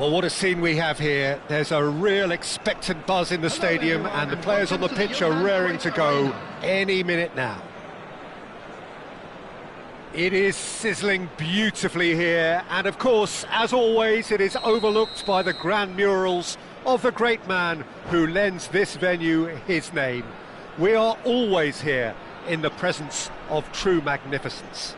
Well, what a scene we have here. There's a real expectant buzz in the stadium, and the players on the pitch are raring to go any minute now. It is sizzling beautifully here, and of course, as always, it is overlooked by the grand murals of the great man who lends this venue his name. We are always here in the presence of true magnificence.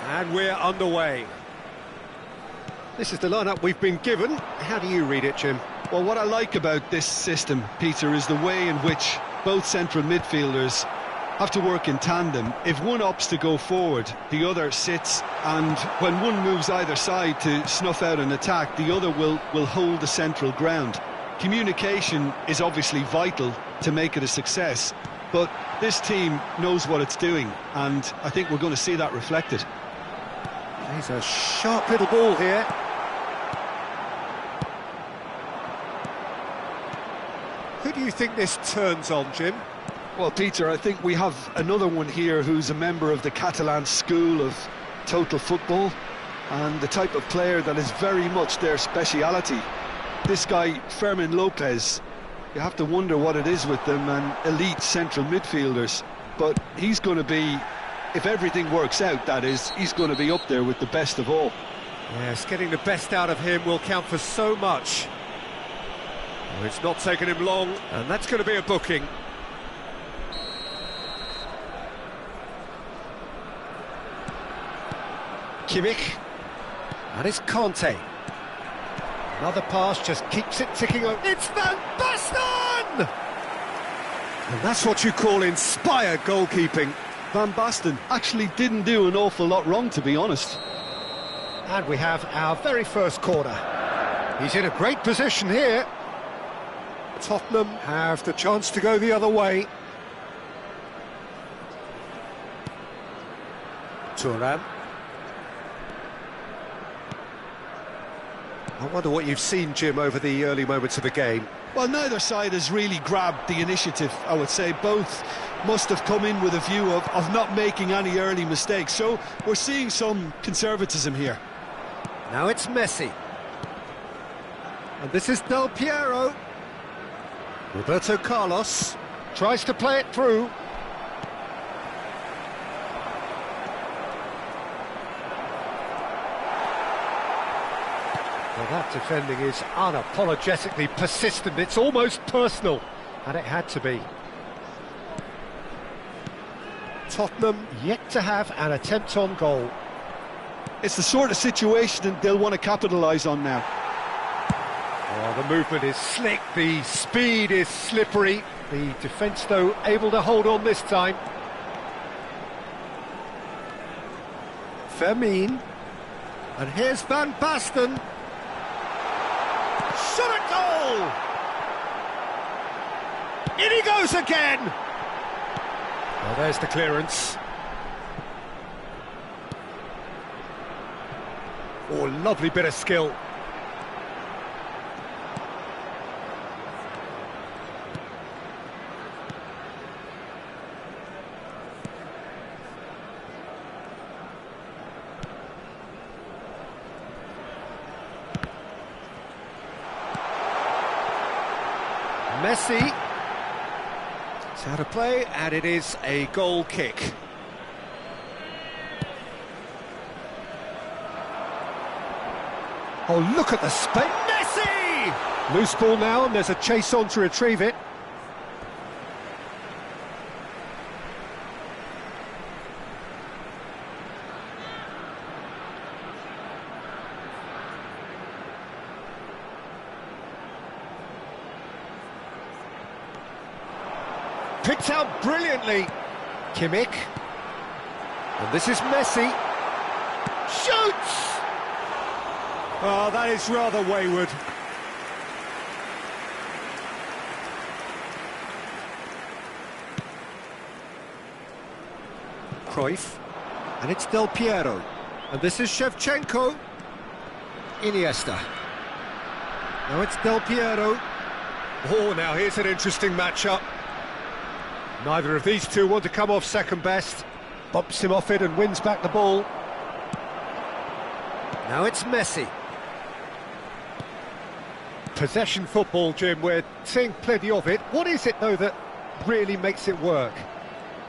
And we're underway. This is the lineup we've been given. How do you read it, Jim? Well, what I like about this system, Peter, is the way in which both central midfielders have to work in tandem. If one opts to go forward, the other sits, and when one moves either side to snuff out an attack, the other will hold the central ground. Communication is obviously vital to make it a success, but this team knows what it's doing, and I think we're going to see that reflected. He's a sharp little ball here. Who do you think this turns on, Jim? Well, Peter, I think we have another one here who's a member of the Catalan school of total football, and the type of player that is very much their speciality. This guy, Fermin Lopez, you have to wonder what it is with them and elite central midfielders, but he's going to be, if everything works out, that is, he's going to be up there with the best of all. Yes, getting the best out of him will count for so much. Oh, it's not taken him long, and that's going to be a booking. Kimmich, and it's Conte. Another pass just keeps it ticking over. It's Van Basten! And that's what you call inspired goalkeeping. Van Basten actually didn't do an awful lot wrong, to be honest. And we have our very first corner. He's in a great position here. Tottenham have the chance to go the other way. Thuram. I wonder what you've seen, Jim, over the early moments of the game. Well, neither side has really grabbed the initiative, I would say. Both must have come in with a view of not making any early mistakes. So we're seeing some conservatism here. Now it's Messi. And this is Del Piero. Roberto Carlos tries to play it through. Well, that defending is unapologetically persistent. It's almost personal, and it had to be. Tottenham yet to have an attempt on goal. It's the sort of situation that they'll want to capitalise on now. Oh, the movement is slick, the speed is slippery. The defence, though, able to hold on this time. Fermin. And here's Van Basten. Shot at goal! In he goes again! Well, there's the clearance. Oh, lovely bit of skill. Messi. It's out of play, and it is a goal kick. Oh, look at the space. Messi! Loose ball now, and there's a chase on to retrieve it. Picked out brilliantly. Kimmich. And this is Messi. Shoots! Oh, that is rather wayward. Cruyff. And it's Del Piero. And this is Shevchenko. Iniesta. Now it's Del Piero. Oh, now here's an interesting matchup. Neither of these two want to come off second best. Bumps him off it and wins back the ball. Now it's Messi. Possession football, Jim, we're seeing plenty of it. What is it, though, that really makes it work?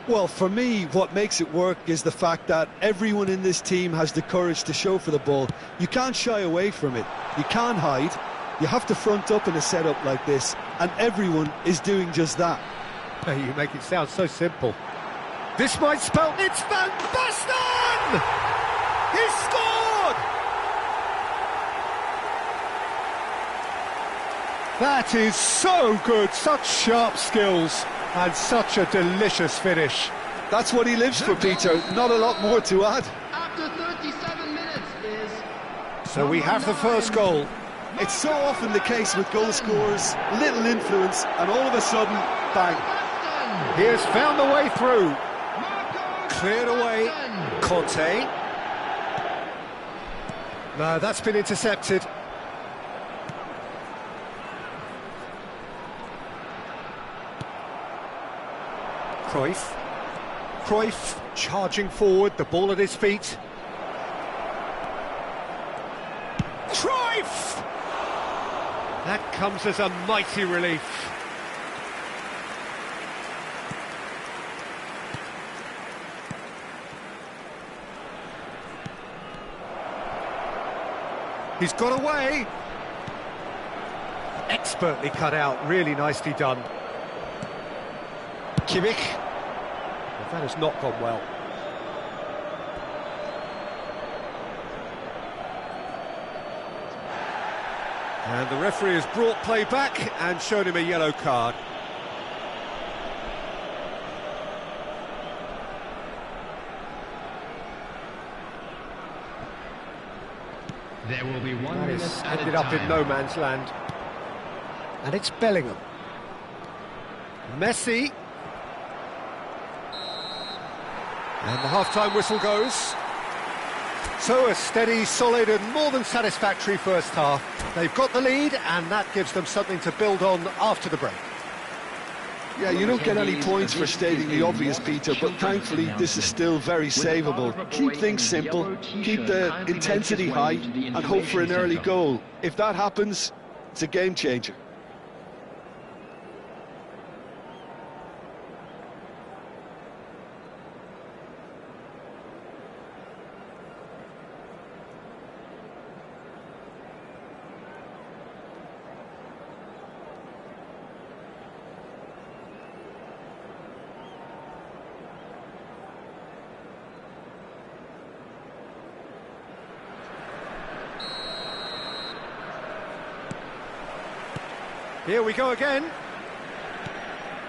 Well, for me, what makes it work is the fact that everyone in this team has the courage to show for the ball. You can't shy away from it. You can't hide. You have to front up in a setup like this, and everyone is doing just that. You make it sound so simple. This might spell... It's Van Basten! He scored! That is so good, such sharp skills and such a delicious finish. That's what he lives for, Peter, not a lot more to add. After 37 minutes is... So we have the first goal. It's so often the case with goal scorers, little influence, and all of a sudden, bang. He has found the way through. Cleared away. Conte. No, that's been intercepted. Cruyff. Cruyff charging forward, the ball at his feet. Cruyff! That comes as a mighty relief. He's got away. Expertly cut out, really nicely done. Kimmich. Well, that has not gone well. And the referee has brought play back and shown him a yellow card. There will be 1 That minute is added ended up in time. no man's land. And it's Bellingham. Messi. And the half-time whistle goes. So a steady, solid and more than satisfactory first half. They've got the lead and that gives them something to build on after the break. Yeah, you don't get any points for stating the obvious, Peter, but thankfully this is still very savable. Keep things simple, keep the intensity high, and hope for an early goal. If that happens, it's a game changer. Here we go again.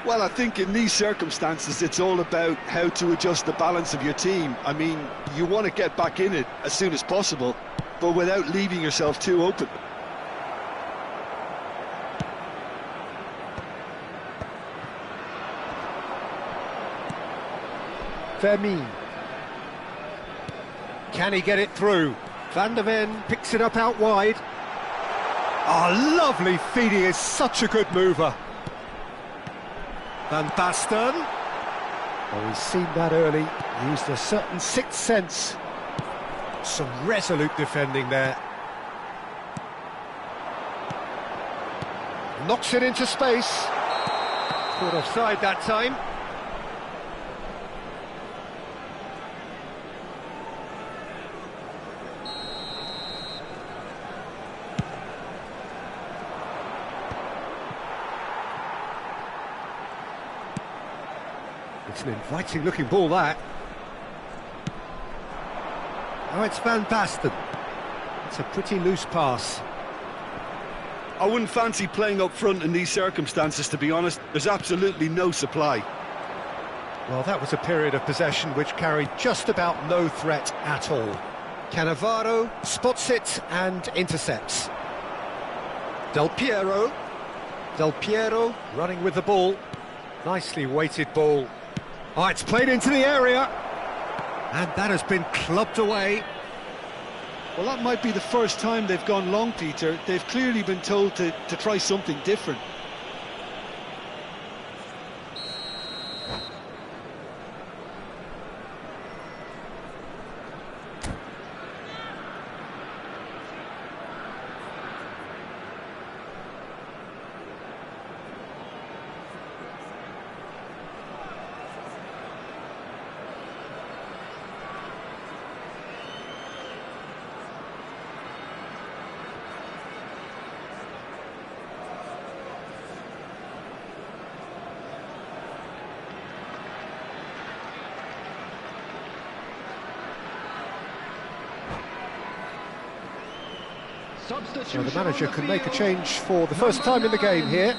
Well, I think in these circumstances, it's all about how to adjust the balance of your team. I mean, you want to get back in it as soon as possible, but without leaving yourself too open. Vermeer. Can he get it through? Van der Ven picks it up out wide. Oh, lovely feed, he is such a good mover. Van Basten. Oh, he's seen that early, used a certain sixth sense. Some resolute defending there. Knocks it into space. Caught offside that time. It's an inviting looking ball, that. Oh, it's Van Basten. It's a pretty loose pass. I wouldn't fancy playing up front in these circumstances, to be honest. There's absolutely no supply. Well, that was a period of possession which carried just about no threat at all. Cannavaro spots it and intercepts. Del Piero. Del Piero running with the ball. Nicely weighted ball. Oh, it's played into the area. And that has been clubbed away. Well, that might be the first time they've gone long, Peter. They've clearly been told to try something different. So the manager can make a change for the first time in the game here.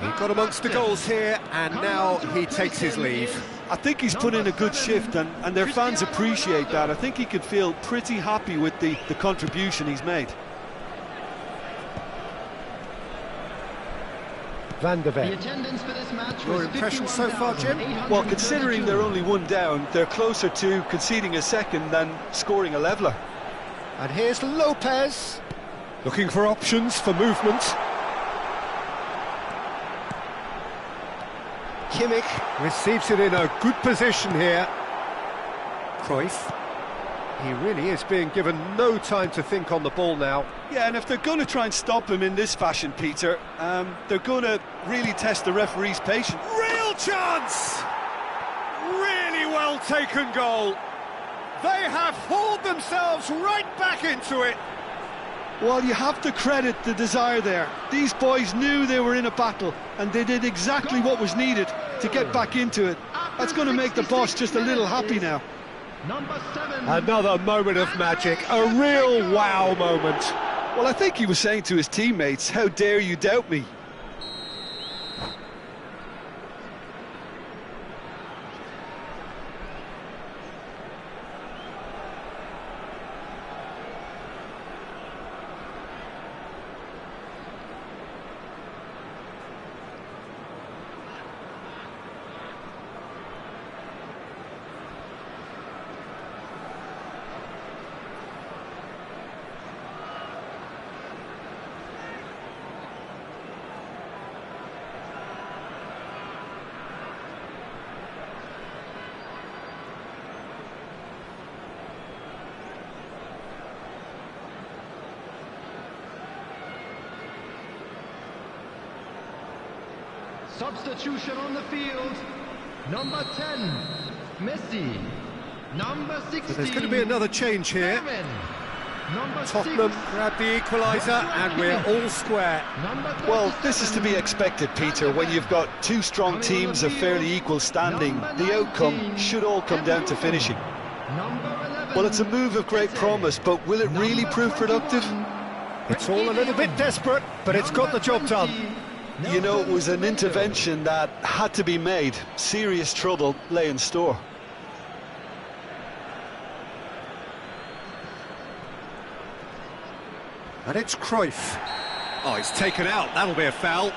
He got amongst the goals here, and now he takes his leave. I think he's put in a good shift, and their fans appreciate that. I think he could feel pretty happy with the contribution he's made. Van der Ven. Your impression so far, Jim? Well, considering they're only one down, they're closer to conceding a second than scoring a leveller. And here's Lopez, looking for options for movement. Kimmich receives it in a good position here. Cruyff. He really is being given no time to think on the ball now. Yeah, and if they're going to try and stop him in this fashion, Peter, they're going to really test the referee's patience. Real chance! Really well taken goal. They have hauled themselves right back into it. Well, you have to credit the desire there. These boys knew they were in a battle, and they did exactly what was needed to get back into it. That's going to make the boss just a little happy now. Number 7. Another moment of magic, a real wow moment. Well, I think he was saying to his teammates, how dare you doubt me? Substitution on the field. Number 10, Messi. Number 16. So there's going to be another change here. Number Tottenham 6, grab the equaliser and we're all square. Well, this is to be expected, Peter. When you've got two strong teams of fairly equal standing, the outcome should all come down to finishing. Well, it's a move of great promise, but will it really prove productive? It's all a little bit desperate, but it's got the job done. You know, it was an intervention that had to be made. Serious trouble lay in store. And it's Cruyff. Oh, he's taken out. That'll be a foul.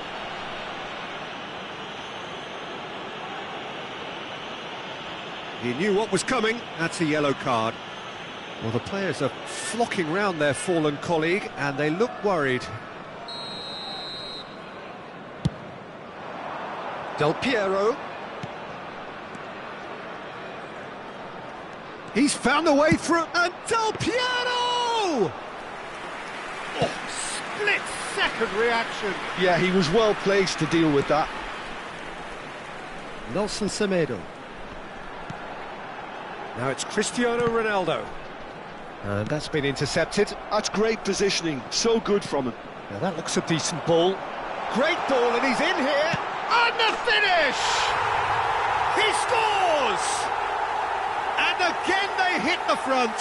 He knew what was coming. That's a yellow card. Well, the players are flocking round their fallen colleague, and they look worried. Del Piero. He's found a way through, and Del Piero! Oh, split-second reaction. Yeah, he was well placed to deal with that. Nelson Semedo. Now it's Cristiano Ronaldo. And that's been intercepted. That's great positioning, so good from him. Now that looks a decent ball. Great ball, and he's in here. And the finish! He scores! hit the front.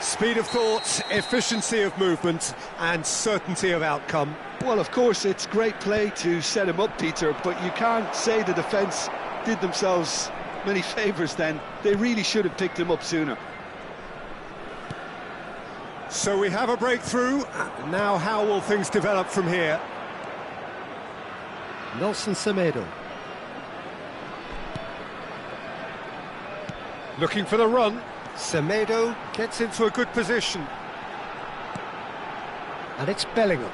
Speed of thought, efficiency of movement, and certainty of outcome. Well, of course, it's great play to set him up, Peter, but you can't say the defence did themselves many favours then. They really should have picked him up sooner. So we have a breakthrough. Now how will things develop from here? Nelson Semedo. Looking for the run. Semedo gets into a good position. And it's Bellingham.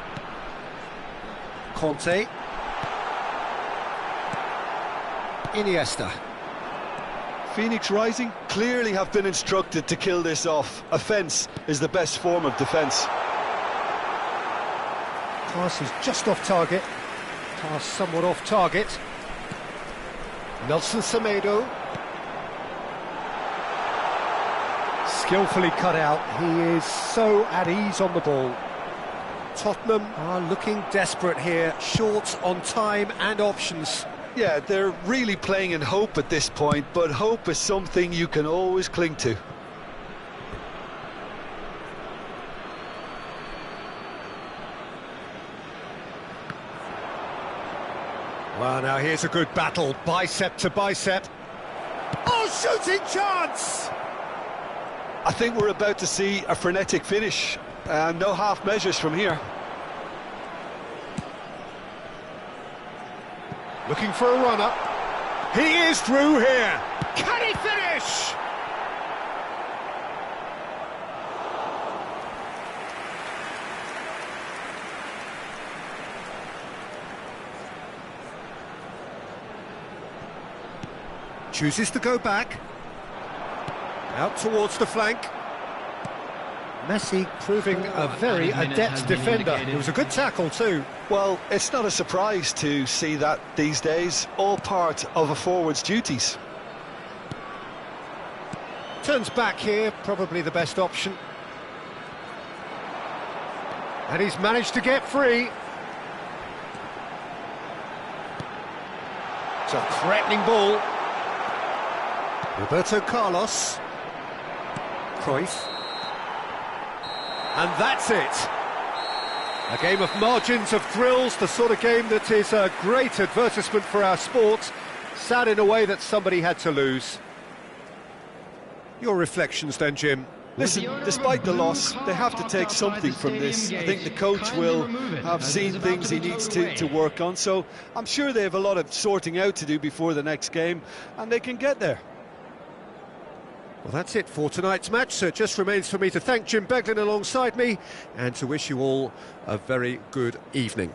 Conte. Iniesta. Phoenix Rising clearly have been instructed to kill this off. Offence is the best form of defence. Pass is just off target. Pass somewhat off target. Nelson Semedo. Skillfully cut out. He is so at ease on the ball. Tottenham are looking desperate here, short on time and options. Yeah, they're really playing in hope at this point, but hope is something you can always cling to. Well, now here's a good battle, bicep to bicep. Oh, shooting chance! I think we're about to see a frenetic finish. No half measures from here. Looking for a runner. He is through here. Can he finish? Chooses to go back. Out towards the flank. Messi proving a very adept defender. It was a good tackle too. Well, it's not a surprise to see that these days, all part of a forward's duties. Turns back here, probably the best option. And he's managed to get free. It's a threatening ball. Roberto Carlos. Cruyff. And that's it. A game of margins, of thrills, the sort of game that is a great advertisement for our sport. Sad in a way that somebody had to lose. Your reflections then, Jim? Listen, despite the loss, they have to take something from this. I think the coach will have seen things he needs to work on, so I'm sure they have a lot of sorting out to do before the next game, and they can get there. Well, that's it for tonight's match, so it just remains for me to thank Jim Beglin alongside me and to wish you all a very good evening.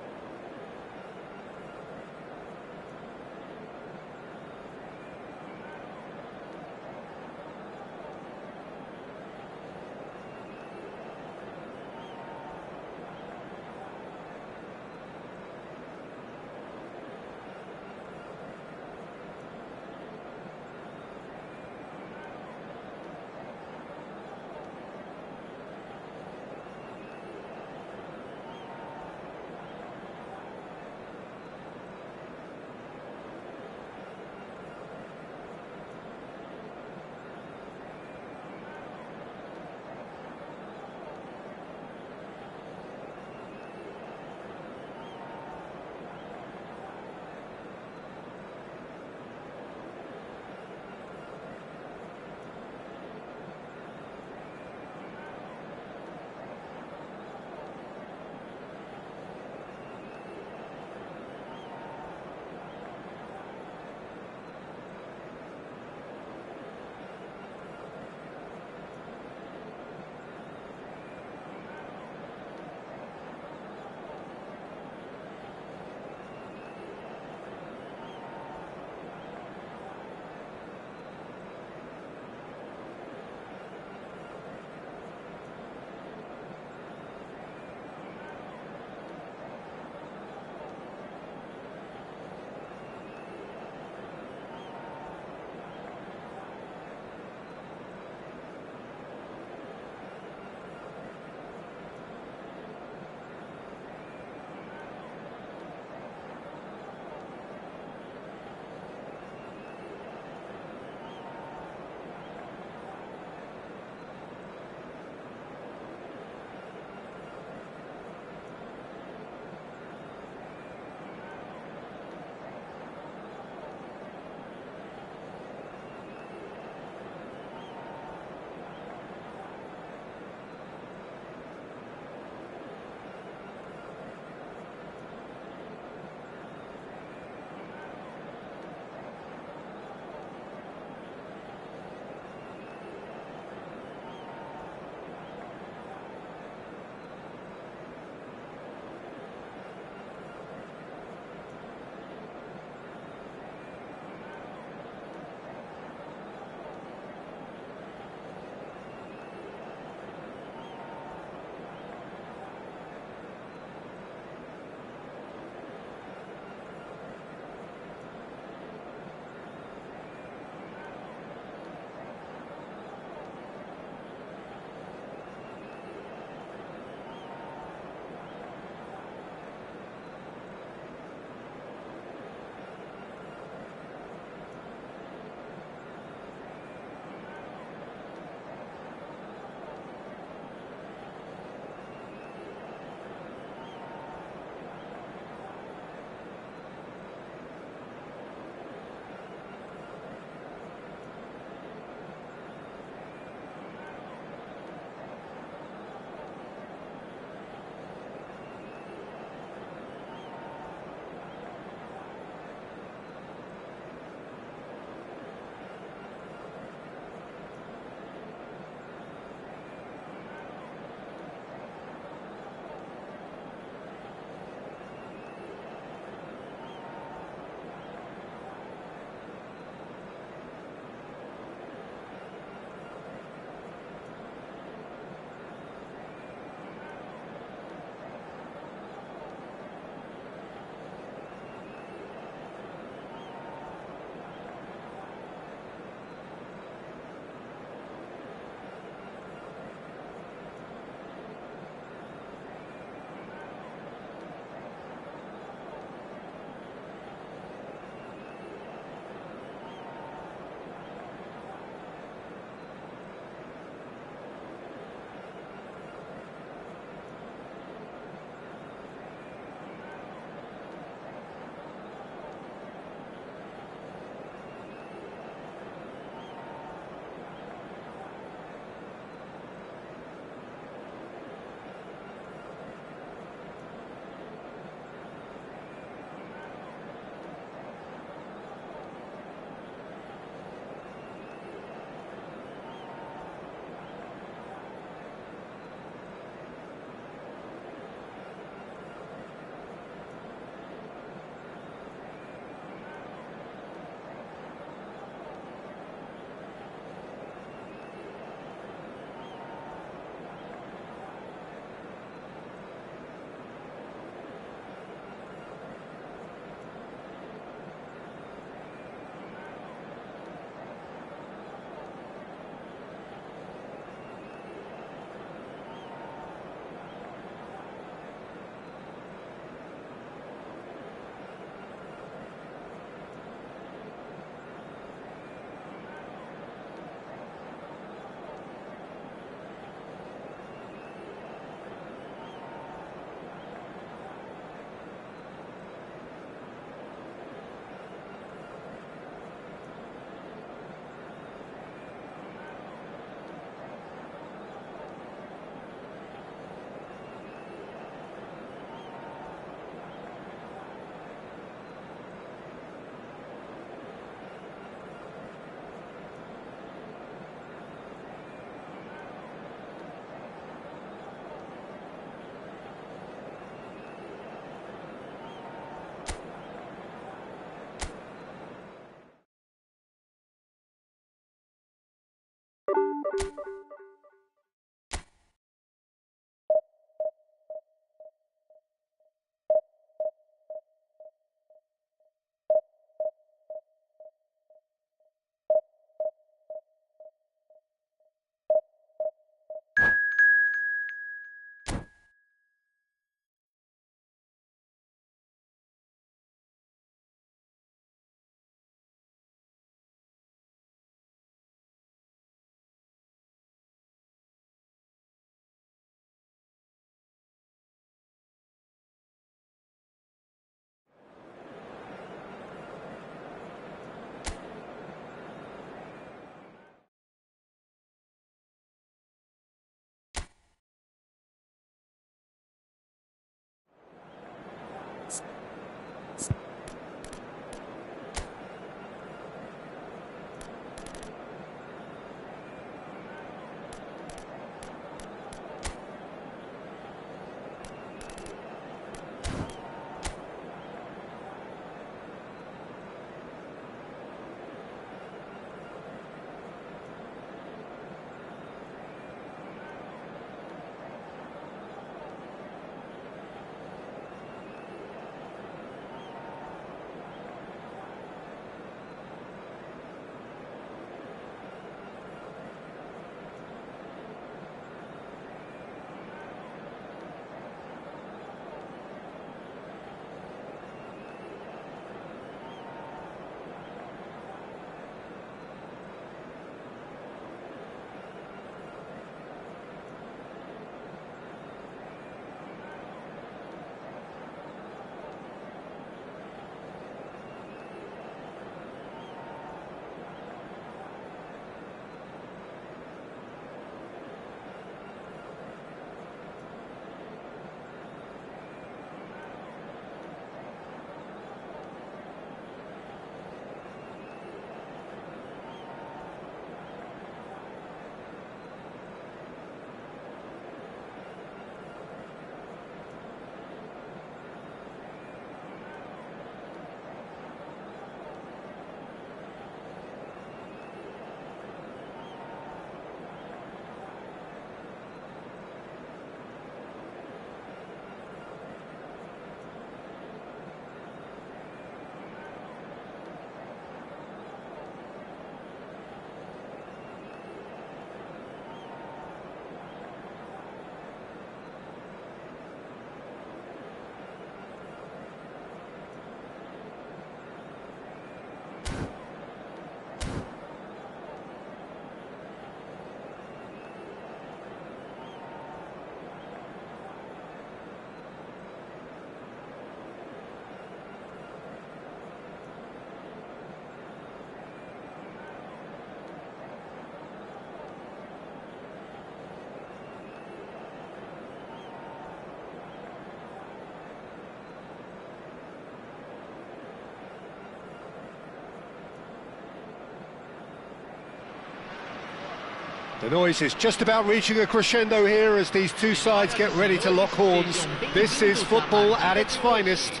The noise is just about reaching a crescendo here as these two sides get ready to lock horns. This is football at its finest.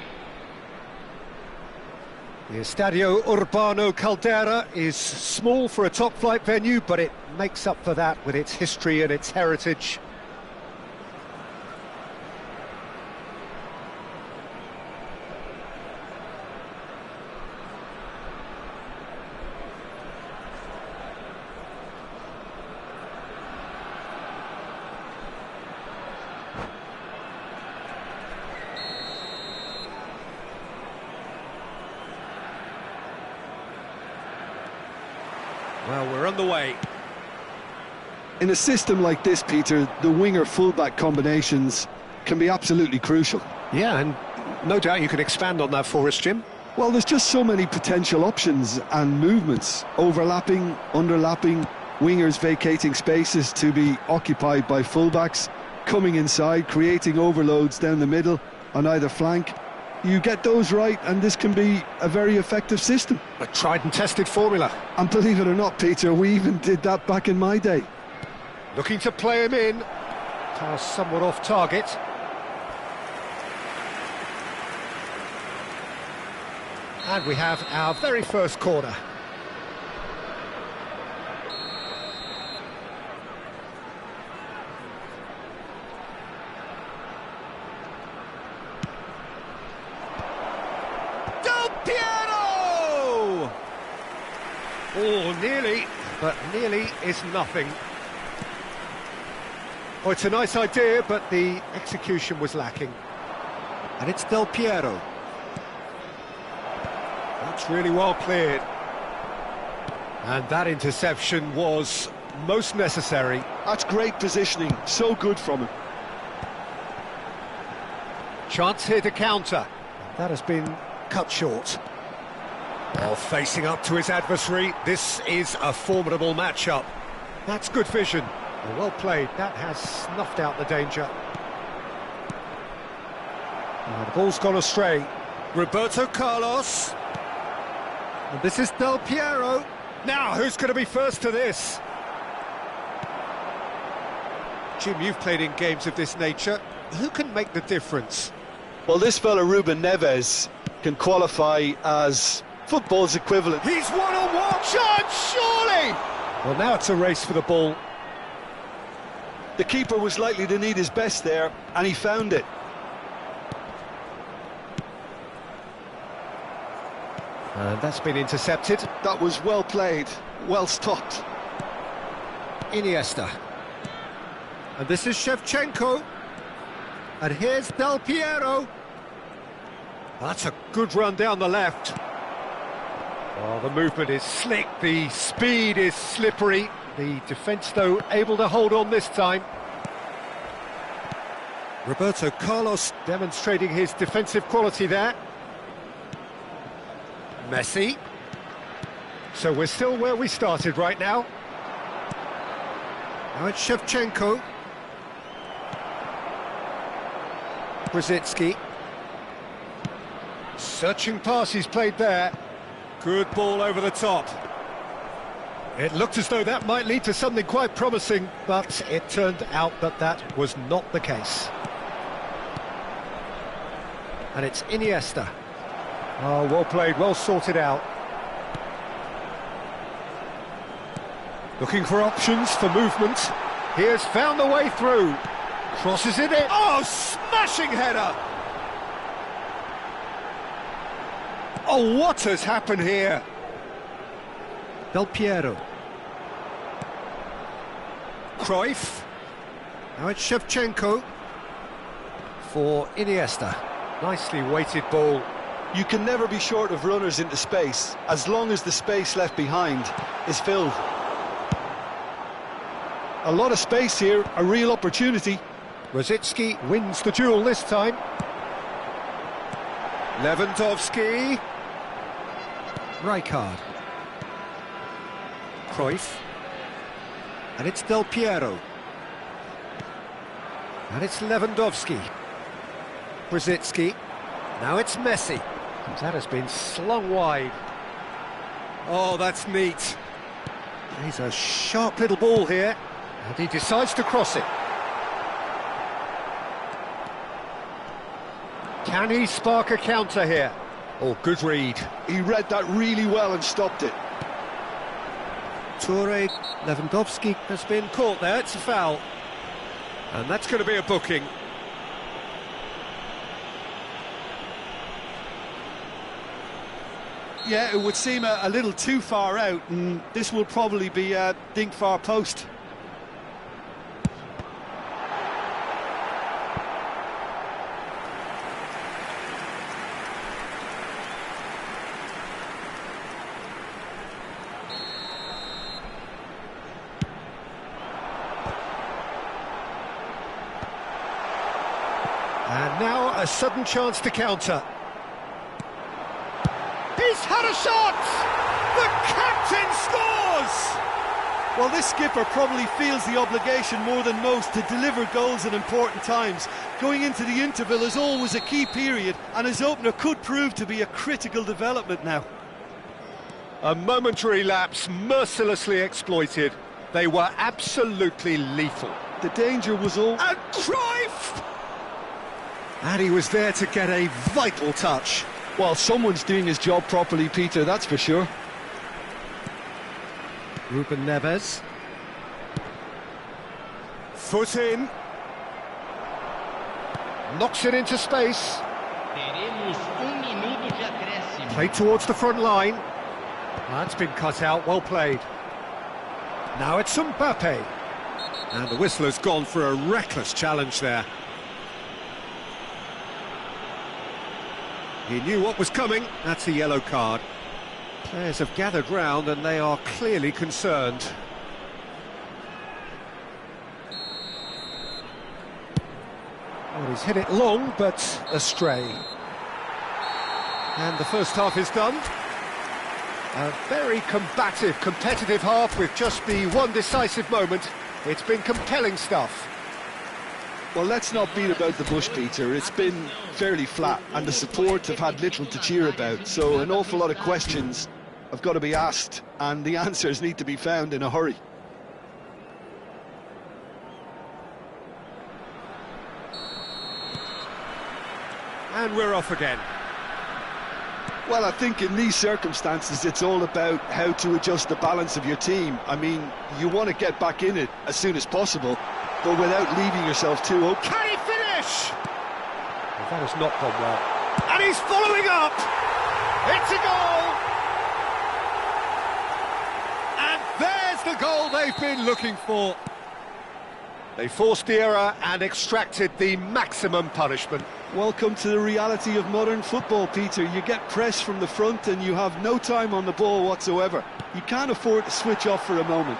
The Estadio Urbano Caldera is small for a top-flight venue, but it makes up for that with its history and its heritage. Well, we're on the way. In a system like this, Peter, the winger-fullback combinations can be absolutely crucial. Yeah, and no doubt you can expand on that for us, Jim. Well, there's just so many potential options and movements. Overlapping, underlapping, wingers vacating spaces to be occupied by fullbacks, coming inside, creating overloads down the middle on either flank. You get those right, and this can be a very effective system. A tried and tested formula. And believe it or not, Peter, we even did that back in my day. Looking to play him in. Pass somewhat off target. And we have our very first corner. Del Piero! Oh, nearly, but nearly is nothing. Oh, it's a nice idea, but the execution was lacking. And it's Del Piero. That's really well cleared. And that interception was most necessary. That's great positioning, so good from him. Chance here to counter. That has been cut short. While facing up to his adversary, this is a formidable matchup. That's good vision. Well played. That has snuffed out the danger. Now the ball's gone astray. Roberto Carlos. And this is Del Piero. Now, who's going to be first to this? Jim, you've played in games of this nature. Who can make the difference? Well, this fella, Ruben Neves, can qualify as football's equivalent. He's one-on-one! Chance, surely! Well, now it's a race for the ball. The keeper was likely to need his best there, and he found it. And that's been intercepted. That was well played, well stopped. Iniesta. And this is Shevchenko. And here's Del Piero. That's a good run down the left. Oh, the movement is slick, the speed is slippery. The defence, though, able to hold on this time. Roberto Carlos demonstrating his defensive quality there. Messi. So we're still where we started right now. Now it's Shevchenko. Brzezinski. Searching pass he's played there. Good ball over the top. It looked as though that might lead to something quite promising, but it turned out that that was not the case. And it's Iniesta. Oh, well played, well sorted out. Looking for options for movement. He has found the way through. Crosses it in. Oh, smashing header! Oh, what has happened here? Del Piero. Cruyff. Now it's Shevchenko. For Iniesta. Nicely weighted ball. You can never be short of runners into space, as long as the space left behind is filled. A lot of space here, a real opportunity. Rosicky wins the duel this time. Lewandowski. Rijkaard. Cruyff. And it's Del Piero. And it's Lewandowski. Brzezinski. Now it's Messi. That has been slung wide. Oh, that's neat. He's a sharp little ball here. And he decides to cross it. Can he spark a counter here? Oh, good read. He read that really well and stopped it. Toure, Lewandowski has been caught there, it's a foul. And that's going to be a booking. Yeah, it would seem a little too far out, and this will probably be a dink far post. And now a sudden chance to counter. He's had a shot! The captain scores! Well, this skipper probably feels the obligation more than most to deliver goals at important times. Going into the interval is always a key period, and his opener could prove to be a critical development now. A momentary lapse mercilessly exploited. They were absolutely lethal. The danger was all... And Cruyff! And he was there to get a vital touch. Well, someone's doing his job properly, Peter, that's for sure. Ruben Neves. Foot in. Knocks it into space. Played towards the front line. That's been cut out, well played. Now it's Mbappe. And the whistler's gone for a reckless challenge there. He knew what was coming, that's a yellow card. Players have gathered round and they are clearly concerned. Well, he's hit it long, but astray. And the first half is done. A very combative, competitive half with just the one decisive moment. It's been compelling stuff. Well, let's not beat about the bush, Peter. It's been fairly flat, and the support have had little to cheer about, so an awful lot of questions have got to be asked, and the answers need to be found in a hurry. And we're off again. Well, I think in these circumstances it's all about how to adjust the balance of your team. I mean, you want to get back in it as soon as possible, but without leaving yourself too open. Can he finish? Well, that has not gone well. And he's following up! It's a goal! And there's the goal they've been looking for. They forced the error and extracted the maximum punishment. Welcome to the reality of modern football, Peter. You get pressed from the front and you have no time on the ball whatsoever. You can't afford to switch off for a moment.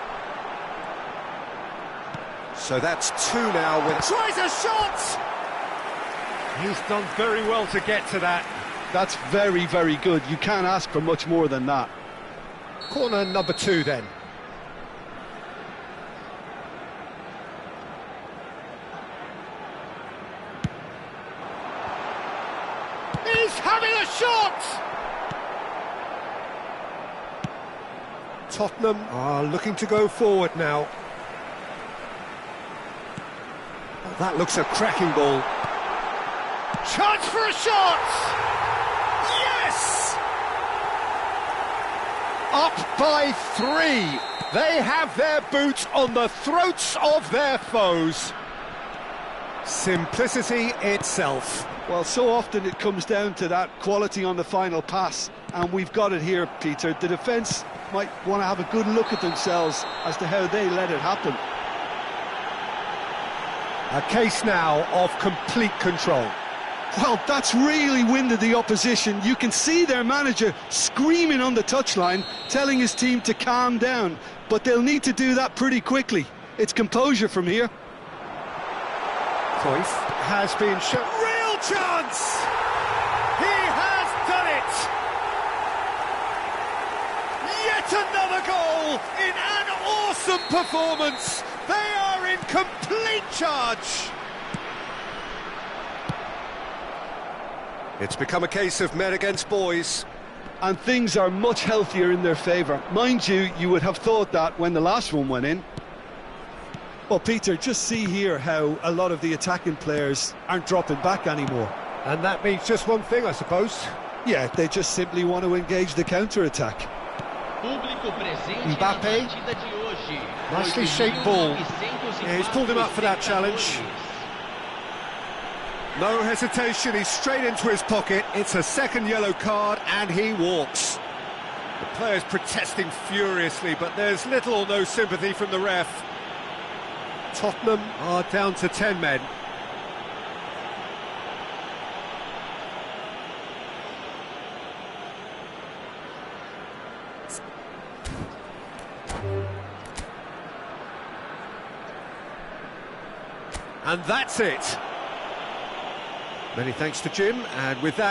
So that's two now with... Tries a shot! He's done very well to get to that. That's very, very good. You can't ask for much more than that. Corner number 2 then. He's having a shot! Tottenham are looking to go forward now. Oh, that looks a cracking ball. Chance for a shot! Yes! Up by 3. They have their boots on the throats of their foes. Simplicity itself. Well, so often it comes down to that quality on the final pass, and we've got it here, Peter. The defence might want to have a good look at themselves as to how they let it happen. A case now of complete control. Well, that's really winded the opposition. You can see their manager screaming on the touchline, telling his team to calm down, but they'll need to do that pretty quickly. It's composure from here. Cruyff has been shown... Real chance! He has done it! Yet another goal in an awesome performance! They are in complete charge! It's become a case of men against boys. And things are much healthier in their favour. Mind you, you would have thought that when the last one went in. Well, Peter, just see here how a lot of the attacking players aren't dropping back anymore. And that means just one thing, I suppose. Yeah, they just simply want to engage the counter-attack. Mbappe. Nicely shaped ball. Yeah, he's pulled him up for that challenge. No hesitation, he's straight into his pocket. It's a second yellow card and he walks. The player's protesting furiously, but there's little or no sympathy from the ref. Tottenham are down to 10 men. And that's it. Many thanks to Jim, and with that